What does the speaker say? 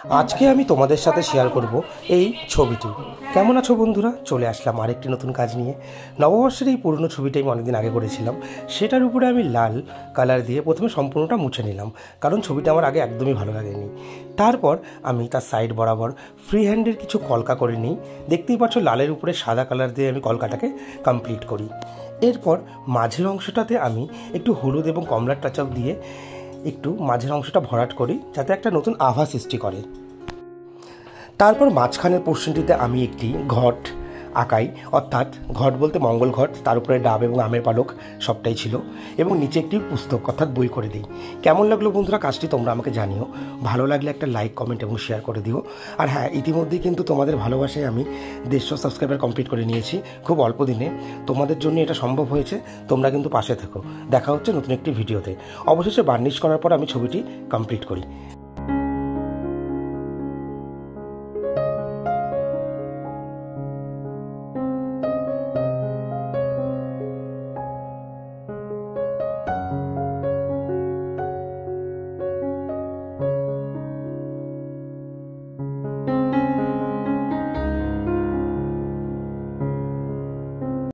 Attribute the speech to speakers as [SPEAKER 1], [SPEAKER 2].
[SPEAKER 1] আজকে আমি তোমাদের সাথে শেয়ার করব এই ছবিটি। কেমন আছো বন্ধুরা? চলে আসলাম আরেকটি নতুন কাজ নিয়ে। নববর্ষের এই পুরনো ছবিটা আমি অনেকদিন আগে করেছিলাম। সেটার উপরে আমি লাল কালার দিয়ে প্রথমে সম্পূর্ণটা মুছে নিলাম, কারণ ছবিটা আমার আগে একদমই ভালো লাগেনি। তারপর আমি তার সাইড বরাবর ফ্রি হ্যান্ডের কিছু কলকা করে নিই। দেখতেই পাচ্ছ লালের উপরে সাদা কালার দিয়ে আমি কলকাটাকে কমপ্লিট করি। এরপর মাঝের অংশটাতে আমি একটু হলুদ এবং কমলার টাচ আপ দিয়ে একটু মাঝের অংশটা ভরাট করি, যাতে একটা নতুন আভা সৃষ্টি করে। তারপর মাঝখানের পোর্শনটিতে আমি একটি ঘট আঁকাই, অর্থাৎ ঘট বলতে মঙ্গল ঘট, তার উপরে ডাব এবং আমের পালক সবটাই ছিল, এবং নিচে একটি পুস্তক অর্থাৎ বই করে দিই। কেমন লাগলো বন্ধুরা কাজটি তোমরা আমাকে জানিও। ভালো লাগলে একটা লাইক, কমেন্ট এবং শেয়ার করে দিও। আর হ্যাঁ, ইতিমধ্যেই কিন্তু তোমাদের ভালোবাসায় আমি 150 সাবস্ক্রাইবার কমপ্লিট করে নিয়েছি খুব অল্প দিনে। তোমাদের জন্য এটা সম্ভব হয়েছে, তোমরা কিন্তু পাশে থেকো। দেখা হচ্ছে নতুন একটি ভিডিওতে। অবশেষে বার্নিশ করার পর আমি ছবিটি কমপ্লিট করি।